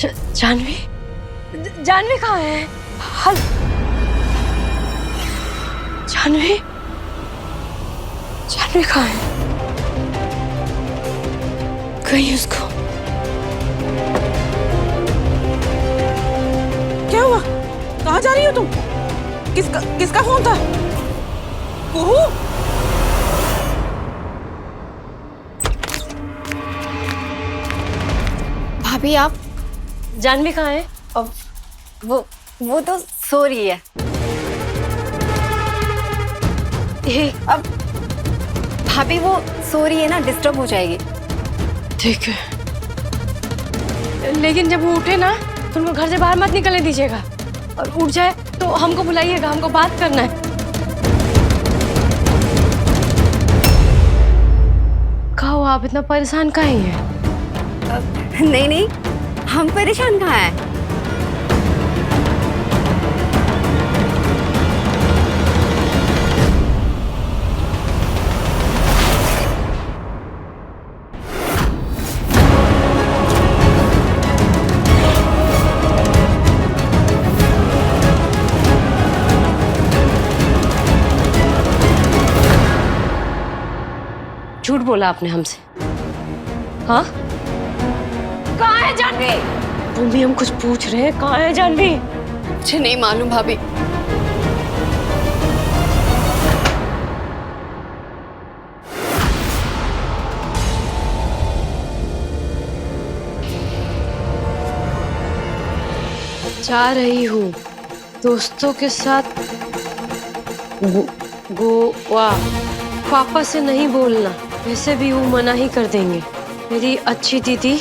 जानवी जानवी कहाँ है? हल जानवी जानवी कहाँ है? कहीं उसको क्या हुआ? कहाँ जा रही हो तुम? किसका फोन था? कुहू? भाभी आप जानवी कहाँ है? अब वो तो सो रही है। अब भाभी वो सो रही है ना, डिस्टर्ब हो जाएगी। ठीक है, लेकिन जब वो उठे ना तो उनको घर से बाहर मत निकलने दीजिएगा, और उठ जाए तो हमको बुलाइएगा, हमको बात करना है। कहो आप इतना परेशान काहे हैं? नहीं, हम परेशान कहाँ हैं? झूठ बोला आपने हमसे, हाँ? कहाँ है जानवी? भूमि, हम कुछ पूछ रहे हैं, कहाँ है जानवी? मुझे नहीं मालूम भाभी। जा रही हूँ दोस्तों के साथ गोवा। पापा से नहीं बोलना, वैसे भी वो मना ही कर देंगे। मेरी अच्छी दीदी,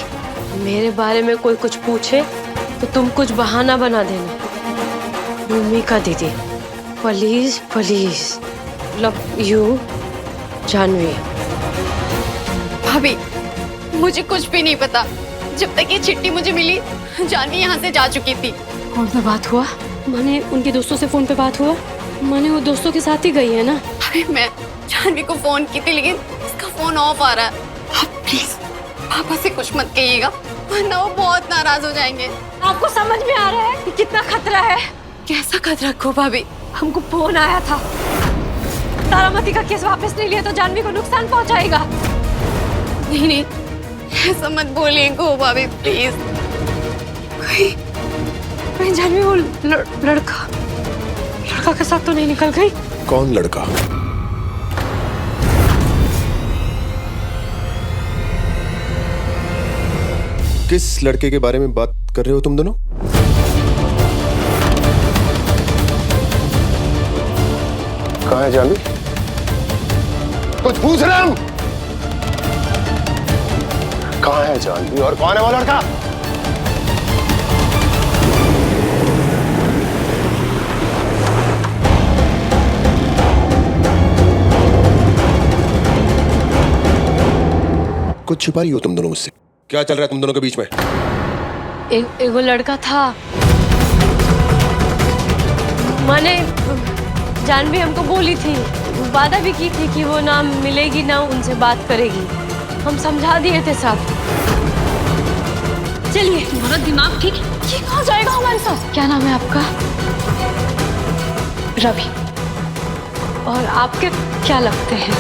मेरे बारे में कोई कुछ पूछे तो तुम कुछ बहाना बना देना। भूमिका दीदी, please please, love you Jahnavi. भाभी मुझे कुछ भी नहीं पता। जब तक ये चिट्ठी मुझे मिली, जानवी यहाँ से जा चुकी थी। फोन पे बात हुआ? माने उनके दोस्तों से फोन पे बात हुआ? माने वो दोस्तों के साथ ही गई है ना? अरे मैं जानवी को फोन की थी, लेकिन उसका फोन ऑफ आ रहा है। आप प्लीज पापा से कुछ मत कहिएगा, वरना वो बहुत नाराज हो जाएंगे। आपको समझ में आ रहा है कि कितना खतरा है? कैसा खतरा को भाभी? हमको फोन आया था, तारामती का केस वापस नहीं लिया तो जानवी को नुकसान पहुंचाएगा। नहीं, ऐसा मत बोलिए को भाभी, प्लीज। कहीं जानवी वो लड़का के साथ तो नहीं निकल गई? कौन लड़का? किस लड़के के बारे में बात कर रहे हो तुम दोनों? कहाँ है जानवी? कुछ पूछ रहा हूं। कहाँ है जानवी और कौन है वो लड़का? कुछ छुपा रही हो तुम दोनों मुझसे? क्या चल रहा है तुम दोनों के बीच में? एक वो लड़का था, माने जानवी हमको बोली थी, वादा भी की थी कि वो ना मिलेगी ना उनसे बात करेगी। हम समझा दिए थे सब। चलिए, हमारा दिमाग ठीक हो जाएगा हमारे साथ। क्या नाम है आपका? रवि। और आपके क्या लगते हैं?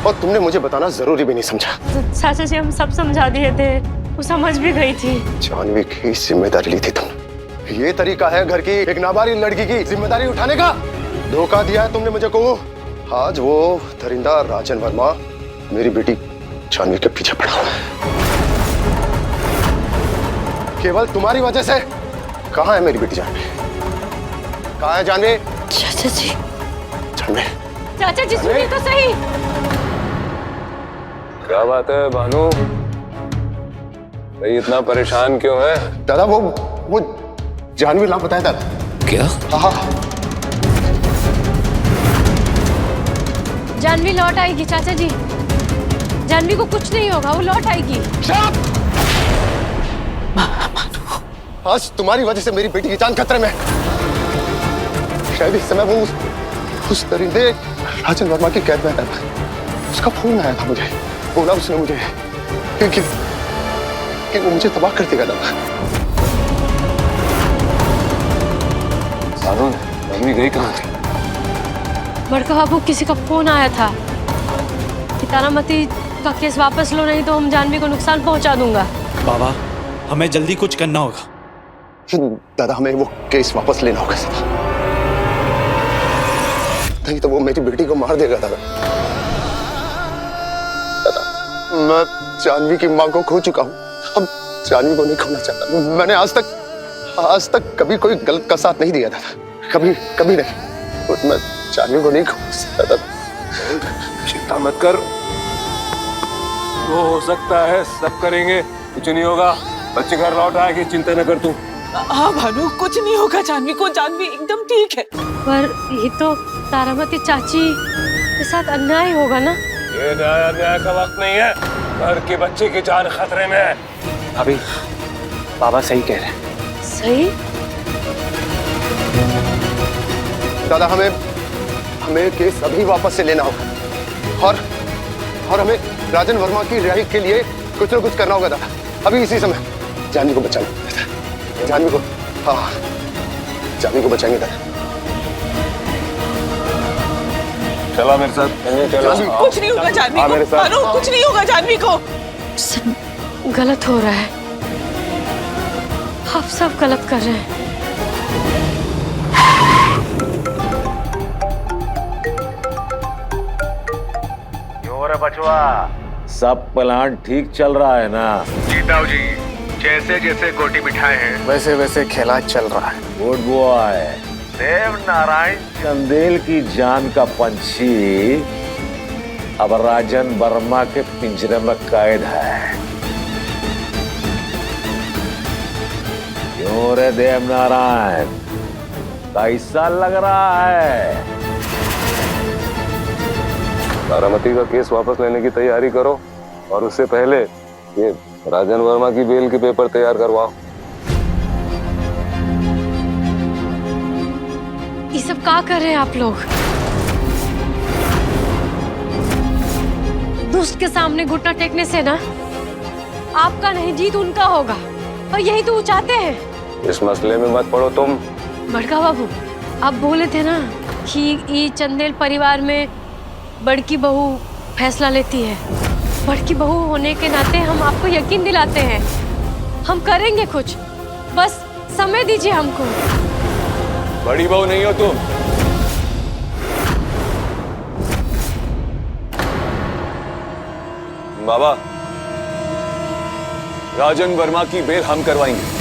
और तुमने मुझे बताना जरूरी भी नहीं समझा। चाचा जी हम सब समझा दिए थे, वो समझ भी गई थी। जानवी की जिम्मेदारी ली थी तुमने। ये तरीका है घर की एक नाबालिग लड़की की जिम्मेदारी उठाने का? धोखा दिया है तुमने मुझे को। आज वो दरिंदा राजन वर्मा मेरी बेटी जानवी के पीछे पड़ा हुआ है, केवल तुम्हारी वजह से। कहाँ है मेरी बेटी जानवी? कहाँ है जानवी? चाचा जी, जानवी, चाचा जी सुनिए तो सही। क्या बात है भानु, भाई इतना परेशान क्यों है? दादा वो जानवी लापता है दादा। क्या? हाँ, जानवी लौट आएगी चाचा जी, जानवी को कुछ नहीं होगा, वो लौट आएगी। आज तुम्हारी वजह से मेरी बेटी की जान खतरे में। शायद इस समय वो उस दरिंदे राजन वर्मा की कैद में है। उसका फोन आया था मुझे, बोला उसने मुझे कि वो मुझे तबाह कर देगा दादा। बानू मम्मी गई कहाँ थी? बड़का बाबू किसी का फोन आया था कि तारामती का केस वापस लो, नहीं तो हम जानवी को नुकसान पहुंचा दूंगा। बाबा हमें जल्दी कुछ करना होगा। दादा हमें वो केस वापस लेना होगा सीधा, नहीं तो वो मेरी बेटी को मार देगा दादा। दादा मैं जानवी की माँ को खो चुका हूँ, अब जानवी को नहीं खोना चाहता। मैंने आज तक कभी कोई गलत का साथ नहीं दिया दादा, कभी नहीं। मैं जानवी को नहीं खो सकता दादा। चिंता मत कर, वो हो सकता है सब करेंगे, कुछ नहीं होगा। बच्चे घर लौट आएगी, चिंता न कर तू। हाँ भानु, कुछ नहीं होगा जानवी को, जानवी एकदम ठीक है। पर ये तो तारामती चाची के साथ अन्याय होगा ना। ये अन्याय का वक्त नहीं है, घर के बच्चे की जान खतरे में है। अभी बाबा सही कह रहे हैं। सही? दादा हमें केस अभी वापस से लेना होगा और हमें राजन वर्मा की रिहाई के लिए कुछ न कुछ करना होगा दादा, अभी इसी समय। जानवी को बचाना दादा, जानवी को, हाँ जानवी को बचाएंगे दादा। चला मेरे साथ, चला। कुछ नहीं होगा जानवी हाँ, को, मेरे साथ। भानु कुछ नहीं होगा जानवी को। सब गलत हो रहा है, आप सब गलत कर रहे हैं। बचवा सब प्लान ठीक चल रहा है ना? जी ताऊ जी, जैसे जैसे गोटी बिठाए हैं वैसे वैसे खेला चल रहा है। Good boy. देव नारायण चंदेल की जान का पंछी अब राजन वर्मा के पिंजरे में कैद है। क्यों रे देव नारायण, कैसा लग रहा है? तारामती का केस वापस लेने की तैयारी करो और उससे पहले ये राजन वर्मा की बेल के पेपर तैयार करवाओ। ये सब क्या कर रहे हैं आप लोग? दुष्ट के सामने घुटना टेकने से ना आपका नहीं जीत उनका होगा, और यही तो वो चाहते हैं। इस मसले में मत पड़ो तुम। बड़का बाबू आप बोले थे ना कि ये चंदेल परिवार में बड़की बहू फैसला लेती है। बड़की बहू होने के नाते हम आपको यकीन दिलाते हैं, हम करेंगे कुछ, बस समय दीजिए हमको। बड़ी बहू नहीं हो तुम। बाबा, राजन वर्मा की बेल हम करवाएंगे।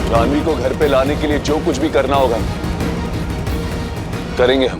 जानवी को घर पे लाने के लिए जो कुछ भी करना होगा करेंगे हम।